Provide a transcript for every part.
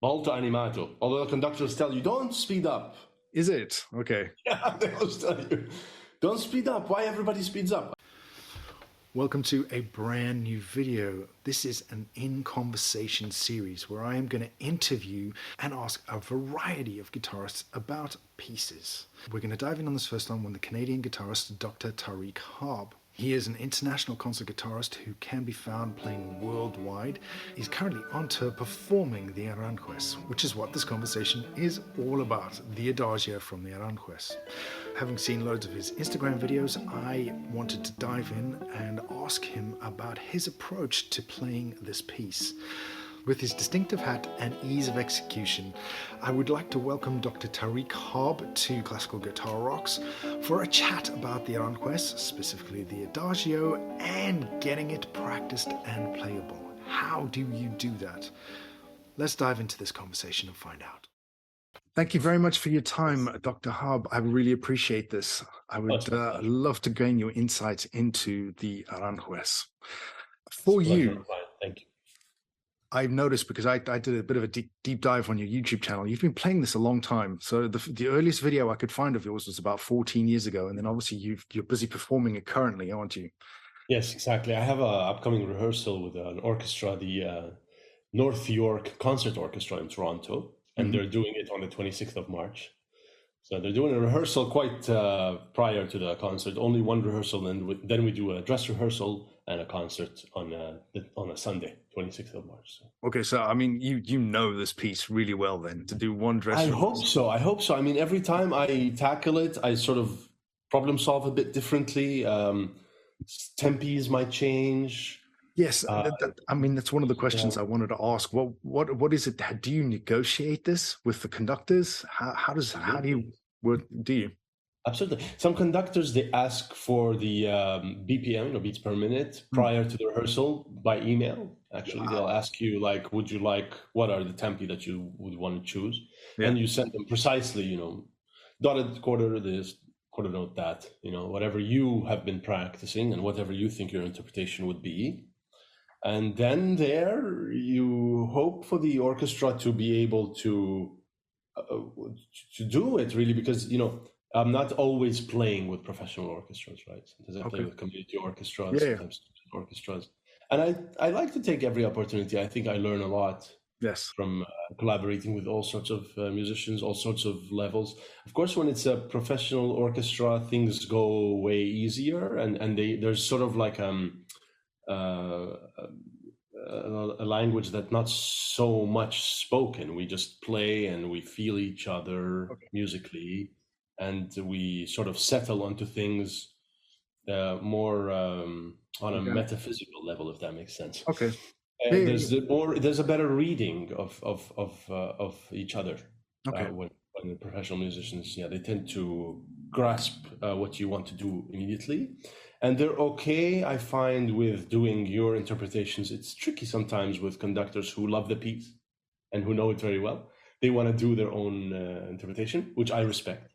Molto Animato. Although the conductors tell you, don't speed up. Is it? Okay. Yeah, they always tell you, don't speed up. Why everybody speeds up? Welcome to a brand new video. This is an In Conversation series where I am going to interview and ask a variety of guitarists about pieces. We're going to dive in on this first one with the Canadian guitarist Dr. Tariq Harb. He is an international concert guitarist who can be found playing worldwide. He's currently on tour performing the Aranjuez, which is what this conversation is all about, the Adagio from the Aranjuez. Having seen loads of his Instagram videos, I wanted to dive in and ask him about his approach to playing this piece. With his distinctive hat and ease of execution, I would like to welcome Dr. Tariq Harb to Classical Guitar Rocks for a chat about the Aranjuez, specifically the Adagio, and getting it practiced and playable. How do you do that? Let's dive into this conversation and find out. Thank you very much for your time, Dr. Harb. I really appreciate this. I would love to gain your insights into the Aranjuez. For you, thank you. I've noticed, because I did a bit of a deep dive on your YouTube channel, you've been playing this a long time. So the earliest video I could find of yours was about 14 years ago. And then obviously you're busy performing it currently, aren't you? Yes, exactly. I have an upcoming rehearsal with an orchestra, the North York Concert Orchestra in Toronto. And they're doing it on the 26th of March. So they're doing a rehearsal quite prior to the concert, only one rehearsal, and then we do a dress rehearsal and a concert on a Sunday, 26th of March. So. Okay, so I mean, you know this piece really well then, to do one dress rehearsal. I hope so. I mean, every time I tackle it, I sort of problem solve a bit differently. Tempis might change. Yes, I mean, that's one of the questions I wanted to ask. What is it? Do you negotiate this with the conductors? How do you? Absolutely. Some conductors, they ask for the BPM, beats per minute, prior to the rehearsal by email. Actually, they'll ask you, like, what are the tempi that you would want to choose? Yeah. And you send them precisely, dotted quarter this, quarter note that, whatever you have been practicing and whatever you think your interpretation would be. And then there you hope for the orchestra to be able to do it, really, because, I'm not always playing with professional orchestras, right? Sometimes I play with community orchestras, sometimes orchestras. And I like to take every opportunity. I think I learn a lot from collaborating with all sorts of musicians, all sorts of levels. Of course, when it's a professional orchestra, things go way easier. And there's sort of like a language that's not so much spoken. We just play and we feel each other musically. And we sort of settle onto things more on a metaphysical level, if that makes sense. Okay. There's a better reading of each other. Okay. When the professional musicians, they tend to grasp what you want to do immediately, and they're okay. I find with doing your interpretations, it's tricky sometimes with conductors who love the piece and who know it very well. They want to do their own interpretation, which I respect.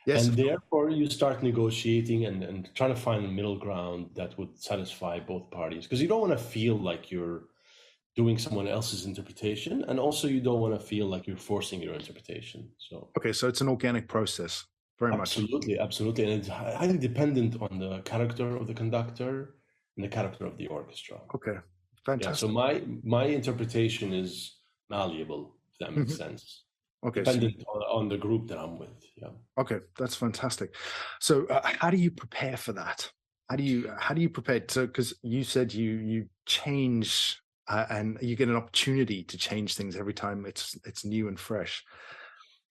Yes, and therefore you start negotiating and trying to find a middle ground that would satisfy both parties, because you don't want to feel like you're doing someone else's interpretation, and also you don't want to feel like you're forcing your interpretation. So so it's an organic process, very much. Absolutely, and it's highly dependent on the character of the conductor and the character of the orchestra. Okay, fantastic. So my interpretation is malleable, if that makes sense. Okay, dependent on the group that I'm with. Yeah. Okay, that's fantastic. So how do you prepare for that? How do you prepare? So, because you said you change and you get an opportunity to change things every time it's new and fresh.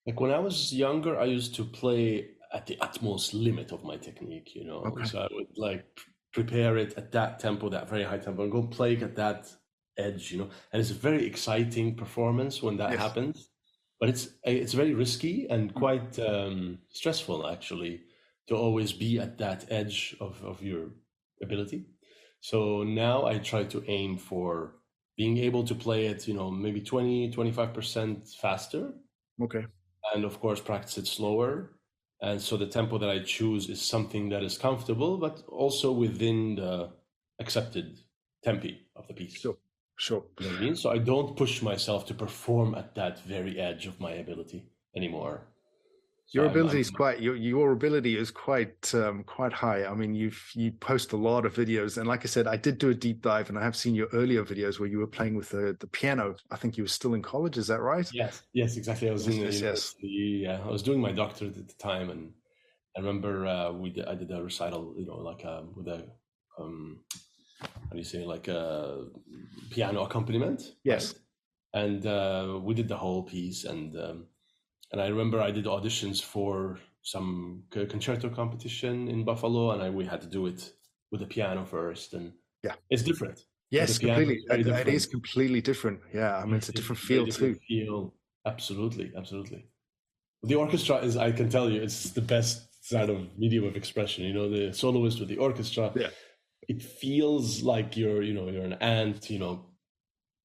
Like when I was younger, I used to play at the utmost limit of my technique. Okay. So I would prepare it at that tempo, that very high tempo, and go play it at that edge. And it's a very exciting performance when that happens. But it's very risky and quite stressful, actually, to always be at that edge of your ability. So now I try to aim for being able to play it, maybe 20-25% faster. Okay. And of course, practice it slower. And so the tempo that I choose is something that is comfortable, but also within the accepted tempi of the piece. Sure. Sure. You know what I mean? So I don't push myself to perform at that very edge of my ability anymore. So Your ability is quite your ability is quite high. I mean, you post a lot of videos, and like I said, I did do a deep dive, and I have seen your earlier videos where you were playing with the piano. I think you were still in college. Is that right? yes, exactly. I was in the Yes. university. Yeah, I was doing my doctorate at the time, and I remember I did a recital, like with a how do you say, like a piano accompaniment, right? Yes. And we did the whole piece, and I remember I did auditions for some concerto competition in Buffalo, and we had to do it with the piano first, and Yeah. it's different. The Yes, piano completely. is very It is different. completely different. Yeah, I mean, it's a It's different a very feel different too. feel. Absolutely, absolutely. The orchestra is, I can tell you, it's the best sort of medium of expression. The soloist with the orchestra, Yeah. it feels like you're an ant,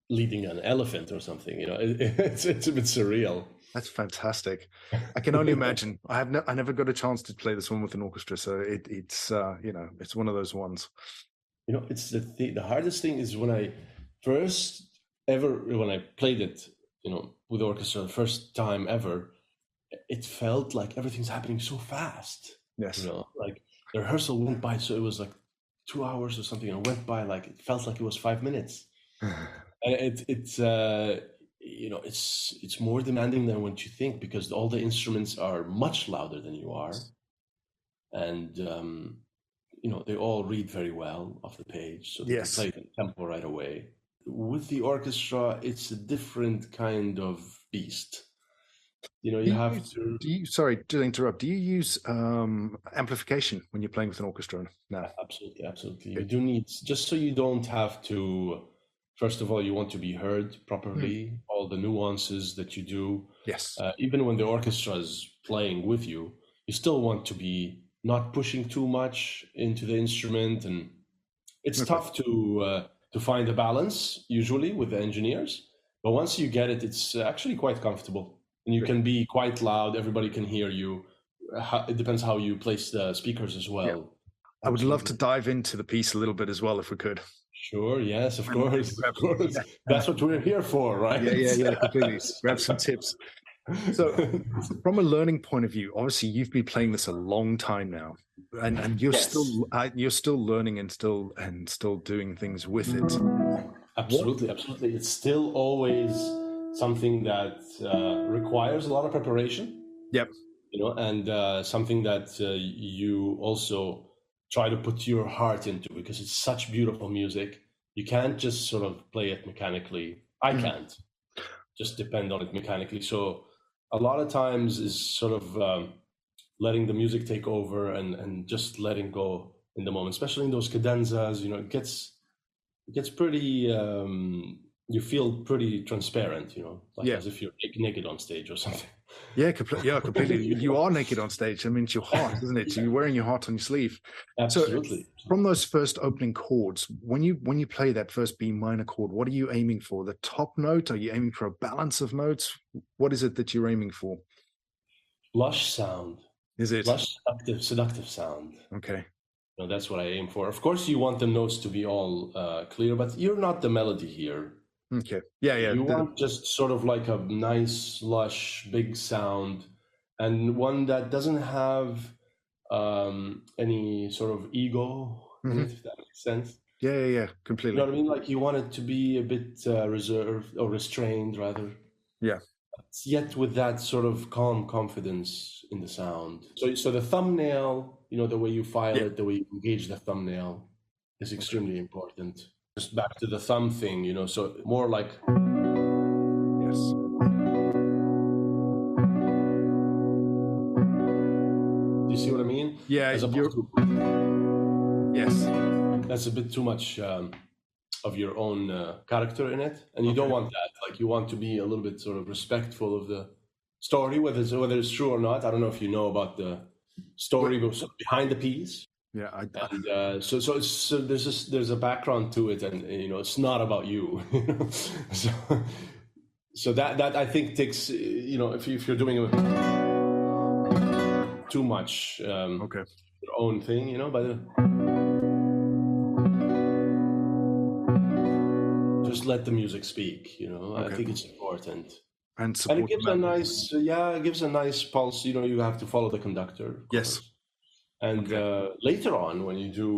leading an elephant or something. It's a bit surreal. That's fantastic. I can only imagine. I never got a chance to play this one with an orchestra, so it's it's one of those ones. It's the hardest thing is when I first ever when I played it, with orchestra the first time ever, it felt like everything's happening so fast. Yes. Like the rehearsal went by, so it was like 2 hours or something, and it went by like it felt like it was 5 minutes. And it's more demanding than what you think, because all the instruments are much louder than you are, and they all read very well off the page, so they can Yes. play the tempo right away. With the orchestra, it's a different kind of beast. You have to. Sorry to interrupt. Do you use amplification when you're playing with an orchestra? No. Absolutely, absolutely. You Okay. do need, just so you don't have to. First of all, you want to be heard properly. All the nuances that you do, Yes. even when the orchestra is playing with you, you still want to be not pushing too much into the instrument, and it's Okay. tough to find a balance usually with the engineers. But once you get it, it's actually quite comfortable, and you can be quite loud. Everybody can hear you. It depends how you place the speakers as well. Yeah. I would love to dive into the piece a little bit as well, if we could. Sure. Yes, of course. Of course. That's what we're here for, right? Yeah, completely. Grab some tips. So, from a learning point of view, obviously you've been playing this a long time now, and you're still learning and still doing things with it. Absolutely, absolutely. It's still always something that requires a lot of preparation. Yep. And something that you also try to put your heart into, because it's such beautiful music. You can't just sort of play it mechanically. I can't just depend on it mechanically. So a lot of times is sort of letting the music take over and just letting go in the moment, especially in those cadenzas. It gets pretty. You feel pretty transparent, as if you're naked on stage or something. Yeah, completely. You are naked on stage. I mean, it's your heart, isn't it? So you're wearing your heart on your sleeve. Absolutely. So from those first opening chords, when you play that first B minor chord, what are you aiming for? The top note? Are you aiming for a balance of notes? What is it that you're aiming for? Lush sound. Is it? Lush, seductive sound. Okay. That's what I aim for. Of course, you want the notes to be all clear, but you're not the melody here. Okay. Yeah. You want just sort of like a nice, lush, big sound, and one that doesn't have any sort of ego in it, if that makes sense. Yeah, completely. You know what I mean? Like you want it to be a bit reserved or restrained, rather. Yeah. Yet with that sort of calm confidence in the sound. So the thumbnail, the way you file it, the way you engage the thumbnail is extremely important. Just back to the thumb thing, so more like. Yes. Do you see what I mean? Yeah. Yes. That's a bit too much of your own character in it, and you don't want that. Like you want to be a little bit sort of respectful of the story, whether it's true or not. I don't know if you know about the story behind the piece. Yeah, and so there's a background to it, and it's not about you. so that I think takes if you're doing too much your own thing, just let the music speak. I Okay. think it's important. And And support it gives the a melody. nice, it gives a nice pulse. You have to follow the conductor, of Yes. course. And Okay. later on, when you do,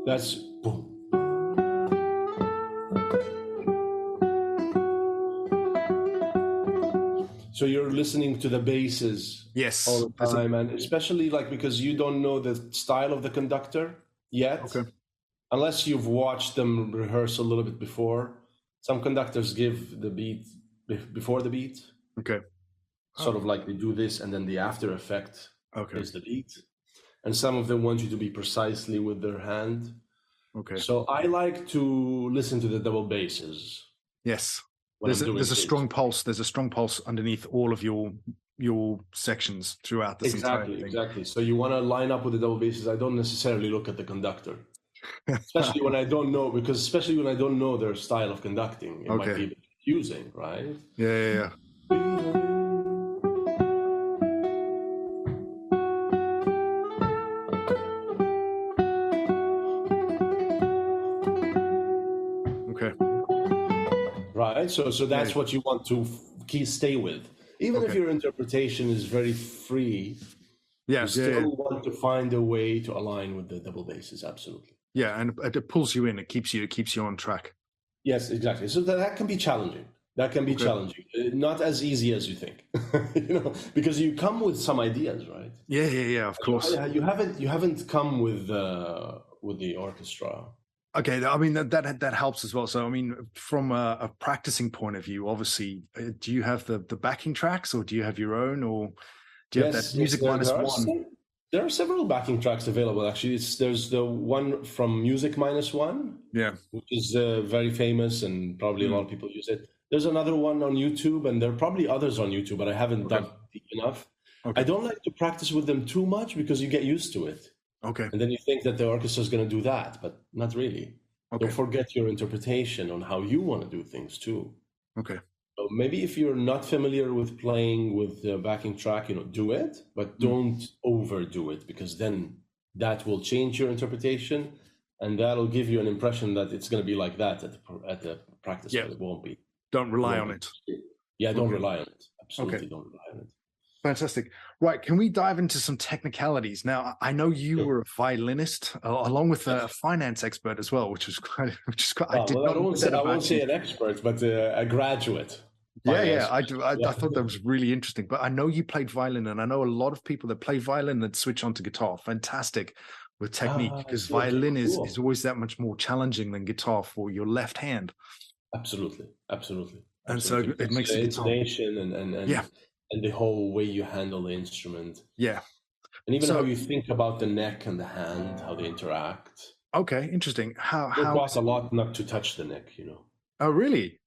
that's boom. So you're listening to the basses Yes. all the time, and especially because you don't know the style of the conductor yet, Okay. unless you've watched them rehearse a little bit before. Some conductors give the beat before the beat. Okay. Sort of like they do this, and then the after effect Okay. is the beat. And some of them want you to be precisely with their hand. Okay. So I like to listen to the double basses. Yes. When There's I'm doing a this. strong pulse. There's a strong pulse underneath all of your sections throughout this entire thing. Exactly. So you want to line up with the double basses. I don't necessarily look at the conductor, especially when I don't know their style of conducting. It might be a bit confusing, right? Yeah. Okay. Right. So that's what you want to stay with. Even if your interpretation is very free, you still want to find a way to align with the double basses. Absolutely. Yeah, and it pulls you in. It keeps you on track. Yes, exactly. So that can be challenging. Challenging. Not as easy as you think, because you come with some ideas, right? Yeah. Of course. You haven't come with the orchestra. Okay, I mean that helps as well. So I mean, from a practicing point of view, obviously, do you have the backing tracks, or do you have your own, or do you have that music minus one? There are several backing tracks available. Actually, there's the one from Music Minus One, which is very famous, and probably a lot of people use it. There's another one on YouTube, and there are probably others on YouTube, but I haven't dug deep enough. I don't like to practice with them too much because you get used to it. Okay. And then you think that the orchestra is going to do that, but not really. Okay. Don't forget your interpretation on how you want to do things too. Okay. So maybe if you're not familiar with playing with the backing track, do it, but don't overdo it, because then that will change your interpretation, and that'll give you an impression that it's going to be like that at the practice, but it won't be. Don't rely on it. Yeah, don't rely on it. Absolutely don't rely on it. Fantastic. Right. Can we dive into some technicalities? Now, I know you were a violinist along with a finance expert as well, which is quite. I won't say an expert, but a graduate. Yeah. I thought that was really interesting. But I know you played violin, and I know a lot of people that play violin that switch onto guitar. Fantastic with technique, because violin is always that much more challenging than guitar for your left hand. Absolutely. And so it makes the guitar intonation and the whole way you handle the instrument. Yeah. And even how you think about the neck and the hand, how they interact. Okay, interesting. How costs a lot not to touch the neck, Oh, really?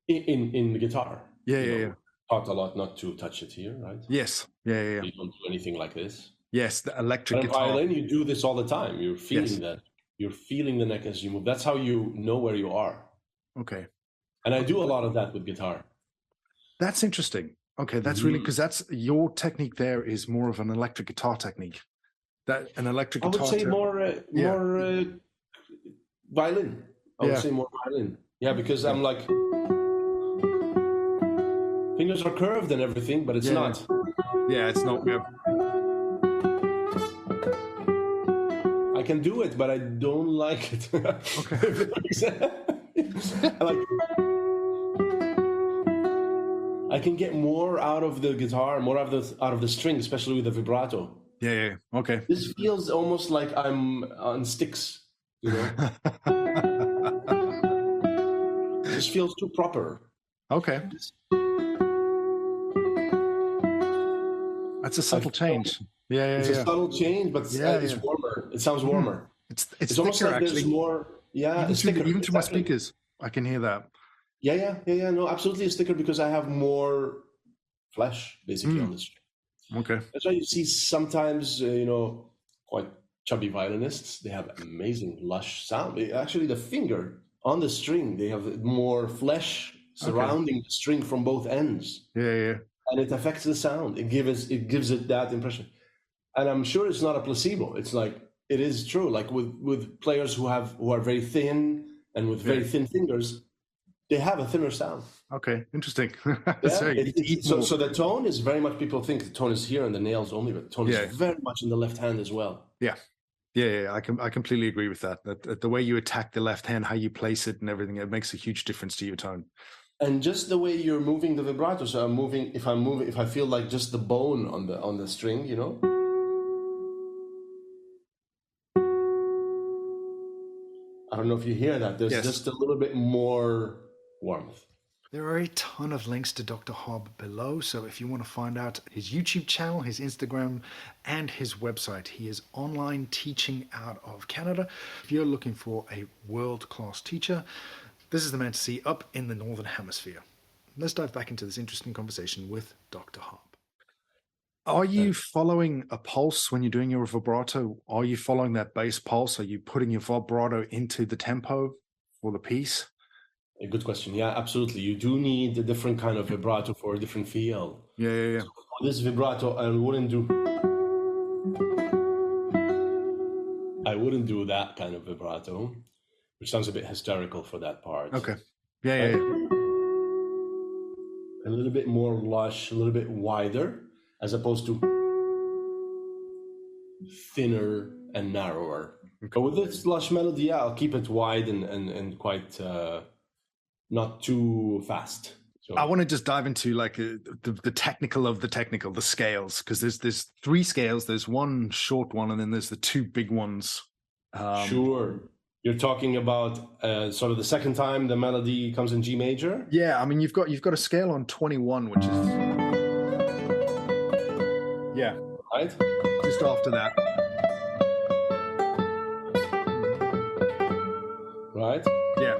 In the guitar. Yeah. Taught a lot not to touch it here, right? Yes. Yeah. You don't do anything like this. Yes, the electric guitar. In violin, you do this all the time. You're feeling that. You're feeling the neck as you move. That's how you know where you are. Okay. And I do a lot of that with guitar. That's interesting. Okay, that's really, because that's your technique. There is more of an electric guitar technique. That an electric guitar. I would say more violin. I would say more violin. Yeah, because I'm like, fingers are curved and everything, but it's not. Yeah, it's not. Yeah. I can do it, but I don't like it. Okay. I can get more out of the guitar, more out of the string, especially with the vibrato. Yeah. Okay. This feels almost like I'm on sticks, This feels too proper. Okay. That's a subtle change. Yeah. It's a subtle change, but it's warmer. It sounds warmer. It's almost thicker, like there's actually. more. Yeah, even through my speakers, I can hear that. Yeah. No, absolutely, it's thicker because I have more flesh basically on the string. Okay. That's why you see sometimes, quite chubby violinists. They have amazing lush sound. Actually, the finger on the string, they have more flesh surrounding the string from both ends. Yeah. And it affects the sound. It gives it that impression. And I'm sure it's not a placebo. It's like It is true. Like with players who are very thin and with very thin fingers, they have a thinner sound. Okay, interesting. Yeah, so the tone is very much, people think the tone is here and the nails only, but the tone is very much in the left hand as well. Yeah. I completely agree with that. That the way you attack the left hand, how you place it and everything, it makes a huge difference to your tone. And just the way you're moving the vibrato. So if I feel like just the bone on the string, you know. I don't know if you hear that. There's just a little bit more warmth. There are a ton of links to Dr. Harb below, so if you want to find out his YouTube channel, his Instagram, and his website, he is online teaching out of Canada. If you're looking for a world-class teacher, this is the man to see up in the Northern Hemisphere. Let's dive back into this interesting conversation with Dr. Harb. Are you following a pulse when you're doing your vibrato? Are you following that bass pulse? Are you putting your vibrato into the tempo for the piece? A good question. Yeah, absolutely. You do need a different kind of vibrato for a different feel. Yeah. So for this vibrato, I wouldn't do that kind of vibrato, which sounds a bit hysterical for that part. Okay. Yeah. A little bit more lush, a little bit wider, as opposed to thinner and narrower. Okay. But with this lush melody, I'll keep it wide and quite not too fast. So I want to just dive into like the technical of the technical, the scales, because there's 3 scales. There's one short one, and then there's the 2 big ones. Sure. You're talking about sort of the second time the melody comes in G major? Yeah, I mean you've got a scale on 21, which is right, just after that. Right? Yeah.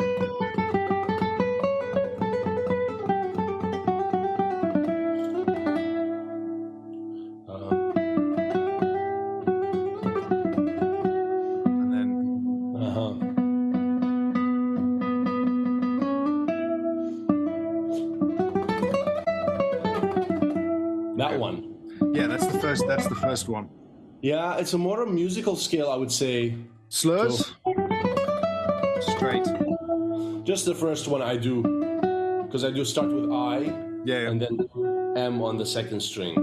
That one. Yeah, that's the first one. Yeah, it's a more musical scale, I would say. Slurs? So, straight. Just the first one I do, because I do start with I, and then M on the second string.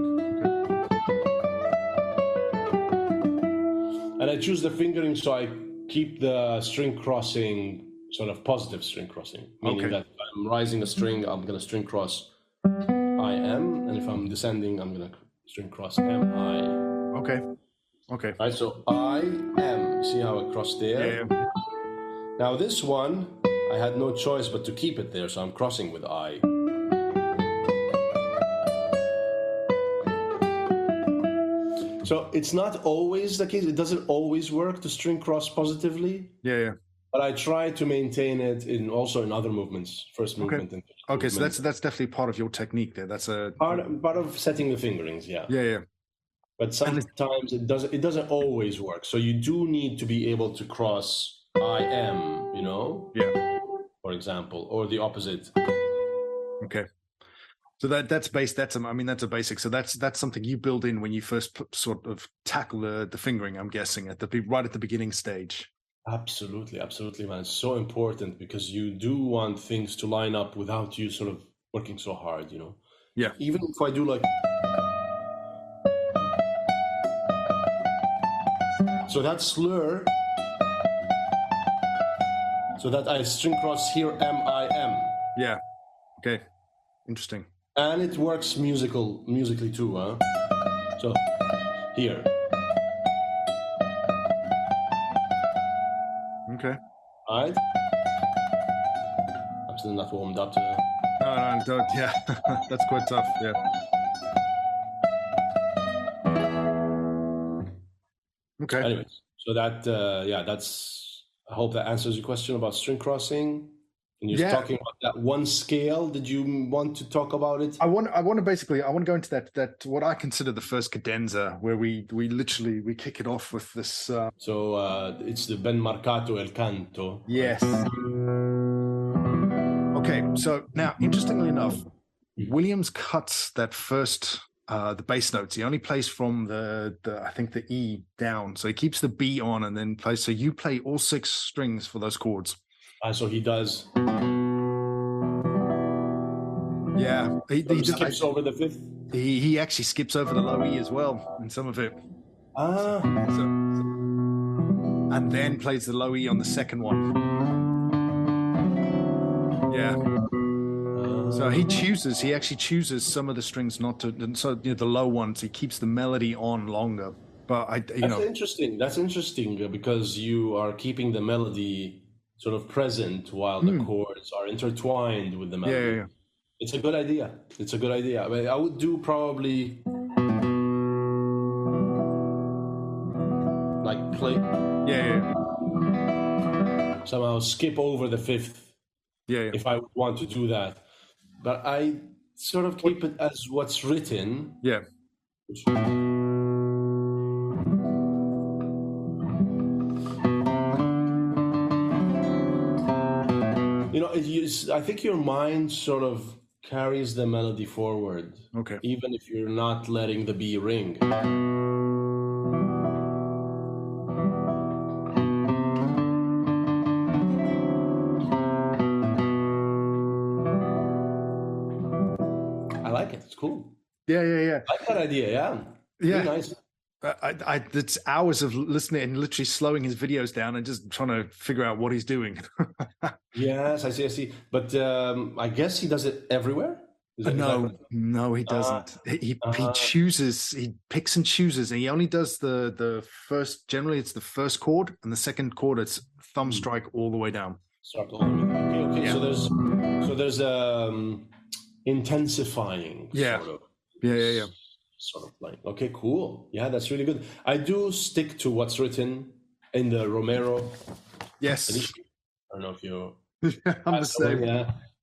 And I choose the fingering so I keep the string crossing sort of positive string crossing, meaning that if I'm rising a string, I'm going to string cross I, M, and if I'm descending, I'm going to string cross M, I. Okay. Right, so I, M. See how it crossed there? Yeah. Now this one, I had no choice but to keep it there, so I'm crossing with I. So it's not always the case. It doesn't always work to string cross positively. Yeah. But I try to maintain it also in other movements, first movement. And okay, movement. So that's definitely part of your technique there. That's a part of setting the fingerings, yeah. Yeah. But sometimes it doesn't always work. So you do need to be able to cross I, M, you know? Yeah. For example, or the opposite. Okay. So that's a basic. So that's something you build in when you first sort of tackle the fingering, I'm guessing, right at the beginning stage. Absolutely, man. It's so important because you do want things to line up without you sort of working so hard, you know? Yeah. Even if I do like... So that slur... So that I string cross here, M, I, M. Yeah. Okay. Interesting. And it works musically too, huh? So, here. Okay. All right. I'm still not warmed up to... No, don't. Yeah, that's quite tough. Yeah. Okay. Anyways, so that's... I hope that answers your question about string crossing. And you're talking about that one scale. Did you want to talk about it? I want to go into that what I consider the first cadenza, where we kick it off with this. So it's the ben marcato el canto. Yes. Okay. So now, interestingly enough, Williams cuts that first the bass notes. He only plays from the I think the E down. So he keeps the B on and then plays. So you play all 6 strings for those chords. So he does. Yeah, He skips over the 5th. He actually skips over the low E as well in some of it. And then plays the low E on the second one. Yeah. So he actually chooses some of the strings not to, so the low ones, he keeps the melody on longer. But That's interesting because you are keeping the melody sort of present while the chords are intertwined with the melody. Yeah. It's a good idea. I mean, I would do probably like play. Yeah. Somehow skip over the 5th. Yeah. If I want to do that. But I sort of keep it as what's written. Yeah. I think your mind sort of carries the melody forward. Okay. Even if you're not letting the B ring. I like it. It's cool. Yeah. I like that idea. Yeah. Really nice. It's hours of listening and literally slowing his videos down and just trying to figure out what he's doing. Yes, I see. But I guess he does it everywhere? No, he doesn't. He chooses, he picks and chooses, and he only does the first, generally it's the first chord, and the second chord it's thumb strike all the way down. Okay. Yeah. So there's intensifying. Yeah. Sort of. Yeah. Sort of like, okay, cool. Yeah, that's really good. I do stick to what's written in the Romero. Yes. Edition. I don't know if you. I'm the same.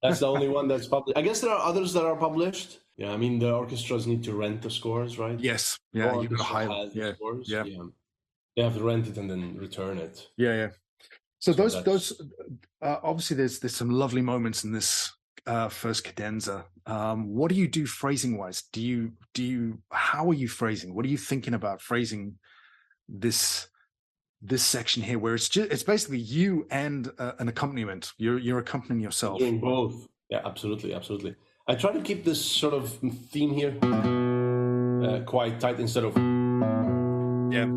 That's the only one that's published. I guess there are others that are published. Yeah, I mean the orchestras need to rent the scores, right? Yes. Yeah, you got to hire. Yeah. Scores. Yeah. They have to rent it and then return it. Yeah. So those obviously there's some lovely moments in this first cadenza. What do you do phrasing wise? How are you phrasing? What are you thinking about phrasing this section here, where it's basically you and an accompaniment. You're accompanying yourself. Doing both. Yeah, absolutely. I try to keep this sort of theme here quite tight instead of. Yeah.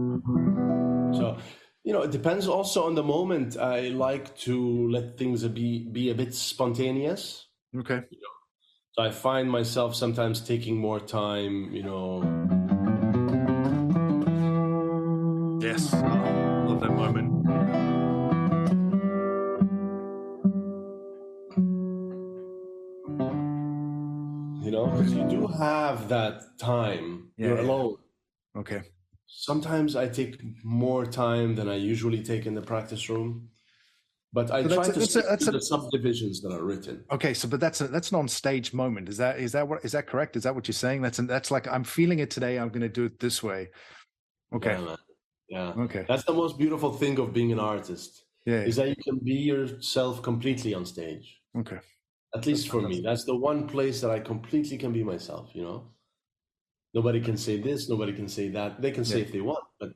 So it depends also on the moment. I like to let things be a bit spontaneous. Okay. So I find myself sometimes taking more time. Yes. Love that moment. Because you do have that time. You're alone. Okay. Sometimes I take more time than I usually take in the practice room, but I try to stick to the subdivisions that are written. Okay, but that's an on-stage moment. Is that correct? Is that what you're saying? That's like, I'm feeling it today. I'm going to do it this way. Okay. Yeah, man. Yeah. Okay. That's the most beautiful thing of being an artist. Yeah. Is that you can be yourself completely on stage. Okay. At least for me, that's the one place that I completely can be myself. Nobody can say this, nobody can say that. They can say if they want, but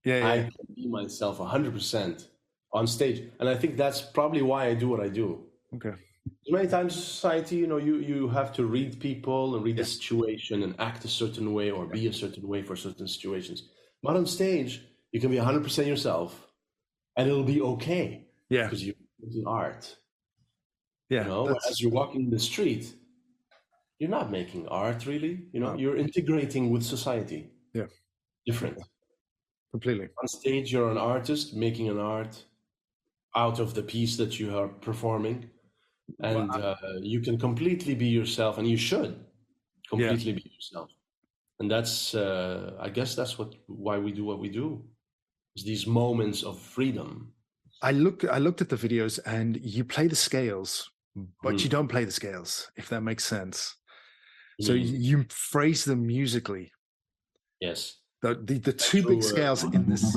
I can be myself 100% on stage. And I think that's probably why I do what I do. Okay. Many times in society, you have to read people and read the situation and act a certain way or be a certain way for certain situations. But on stage, you can be 100% yourself and it'll be okay. Yeah. Because it's art. Yeah. As you're walking in the street, you're not making art really. You're integrating with society. Yeah. Different. Completely. On stage, you're an artist making an art out of the piece that you are performing. And you can completely be yourself, and you should completely be yourself. And that's, I guess that's why we do what we do. Is these moments of freedom. I looked at the videos and you play the scales, but you don't play the scales, if that makes sense. So you phrase them musically. Yes. The two big scales in this,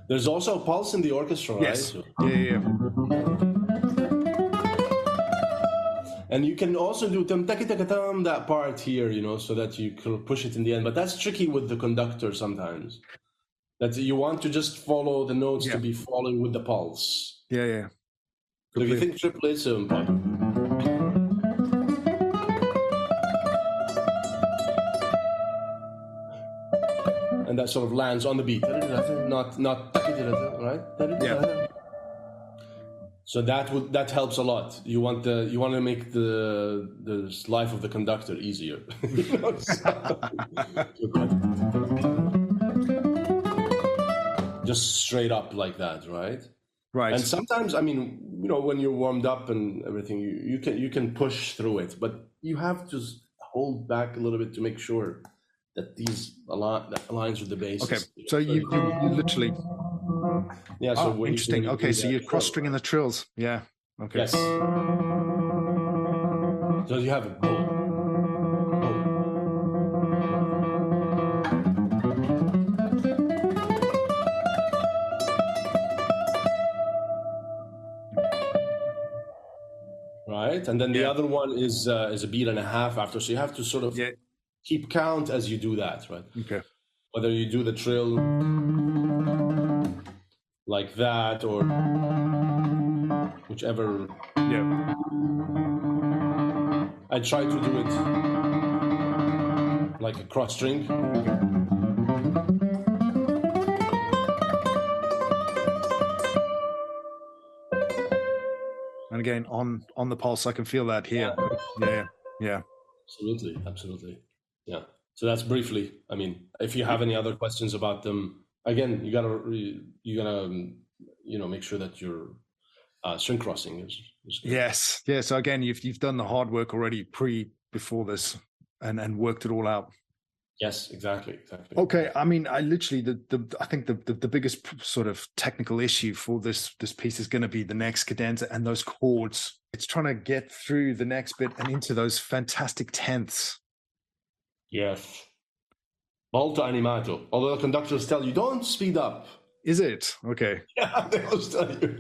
There's also a pulse in the orchestra, right? Yes. Yeah. And you can also do tum taki taka tum, that part here, you know, so that you can push it in the end. But that's tricky with the conductor sometimes. That you want to just follow the notes to be following with the pulse. Yeah, yeah. So if you think triplets, and that sort of lands on the beat, not right? Yeah. So that helps a lot. You want to make the life of the conductor easier. Just straight up like that, right? Right. And sometimes, I mean, you know, when you're warmed up and everything, you can push through it, but you have to hold back a little bit to make sure that that aligns with the bass. Okay, so you literally. Yeah. So interesting. Okay, so you're cross stringing the trills. Yeah. Okay. Yes. So you have it. Boom. Right, and then the other one is a beat and a half after, so you have to sort of keep count as you do that, right? Okay. Whether you do the trill like that or whichever. Yeah. I try to do it like a cross string. And again, on the pulse, I can feel that here. Yeah. Absolutely. Yeah. So that's briefly. I mean, if you have any other questions about them, again, you gotta make sure that your string crossing is good. Yes. Yeah. So again, you've done the hard work already before this and worked it all out. Yes, exactly. Okay, I mean, I literally I think the biggest sort of technical issue for this piece is going to be the next cadenza and those chords. It's trying to get through the next bit and into those fantastic tenths. Yes, Molto Animato. Although the conductors tell you don't speed up. Is it? Okay. Yeah, they always tell you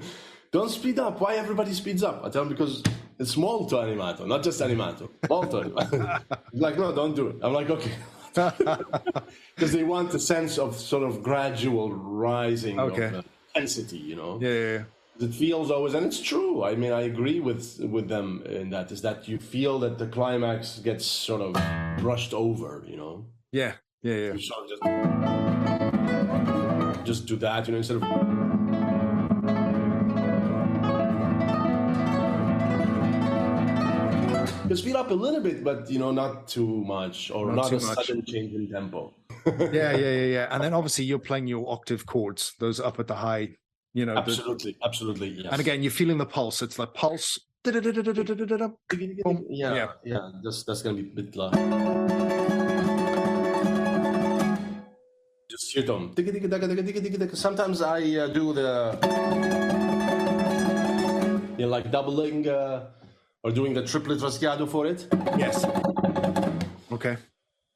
don't speed up. Why everybody speeds up? I tell them because it's Molto Animato, not just Animato. Molto Animato. Like, no, don't do it. I'm like, okay. Because they want a sense of sort of gradual rising of the intensity, you know. Yeah. It feels always, and it's true. I mean, I agree with them in that. Is that you feel that the climax gets sort of brushed over, you know. Yeah. You sort of just do that, you know, instead of. Just speed up a little bit, but not too much, or not a sudden change in tempo. Yeah. And then obviously you're playing your octave chords, those up at the high, Absolutely, yes. And again, you're feeling the pulse. It's like pulse. Yeah. That's gonna be a bit loud. Just hear them. Sometimes I do the like doubling. Or doing the triplet rasgueo for it. Yes. Okay.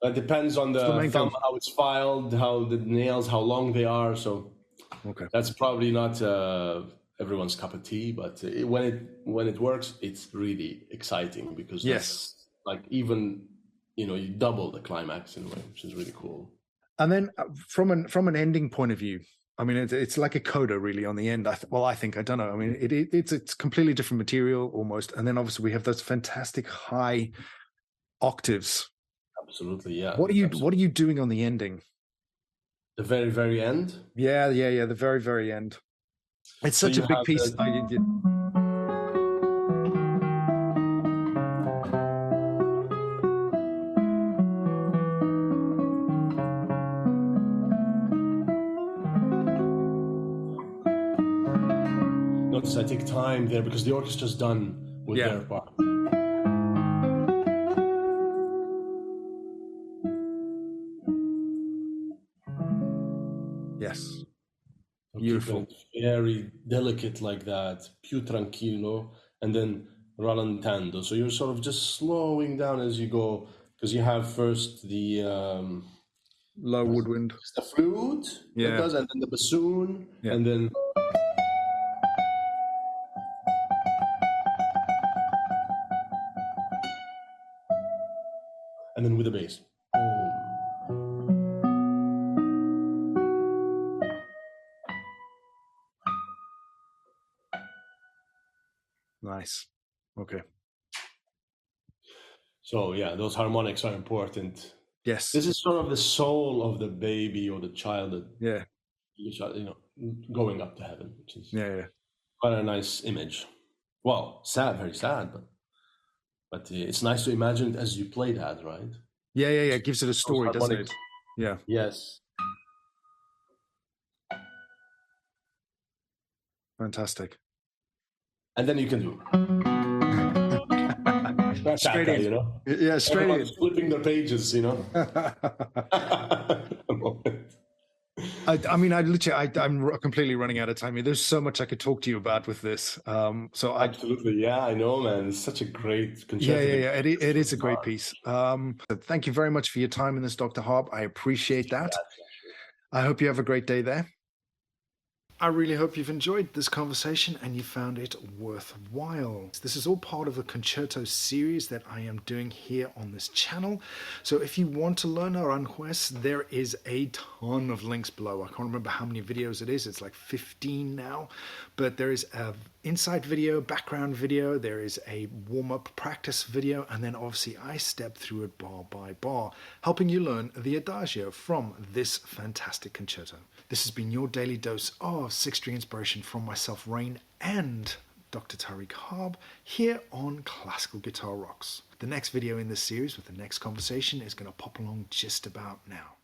It depends on the thumb, how it's filed, how the nails, how long they are. So that's probably not everyone's cup of tea, but when it works, it's really exciting because like even you double the climax in a way, which is really cool. And then from an ending point of view, I mean, it's like a coda really on the end. I think, I don't know. I mean, it's completely different material almost. And then obviously we have those fantastic high octaves. Absolutely, yeah. What are you doing on the ending? The very, very end? Yeah. The very, very end. It's such a big piece. I take time there because the orchestra's done with their part. Yes. Beautiful. Very delicate like that, più tranquillo, and then rallentando. So you're sort of just slowing down as you go because you have first the low woodwind, the flute, and then the bassoon, and then. and then with the bass. Nice. Okay. So yeah, those harmonics are important. Yes. This is sort of the soul of the baby or the child that Yeah. going up to heaven, which is Yeah. quite a nice image. Well, sad, very sad, but it's nice to imagine it as you play that, right? Yeah. It gives it a Those story, doesn't harmonics. it? Yeah. Yes. Fantastic. And then you can do Straight Ratata, in. you know? Yeah, straight Everyone's flipping their pages, you know? in. I mean, I'm completely running out of time here. There's so much I could talk to you about with this. Absolutely, yeah, I know, man. It's such a great Yeah. concerto. It is a great piece. Thank you very much for your time in this, Dr. Harb. I appreciate that. I hope you have a great day there. I really hope you've enjoyed this conversation and you found it worthwhile. This is all part of the concerto series that I am doing here on this channel. So if you want to learn Aranjuez, there is a ton of links below. I can't remember how many videos it is. It's like 15 now, but there is a inside video, background video, there is a warm-up practice video, and then obviously I step through it bar by bar, helping you learn the Adagio from this fantastic concerto. This has been your daily dose of six-string inspiration from myself, Rain, and Dr. Tariq Harb here on Classical Guitar Rocks. The next video in this series with the next conversation is going to pop along just about now.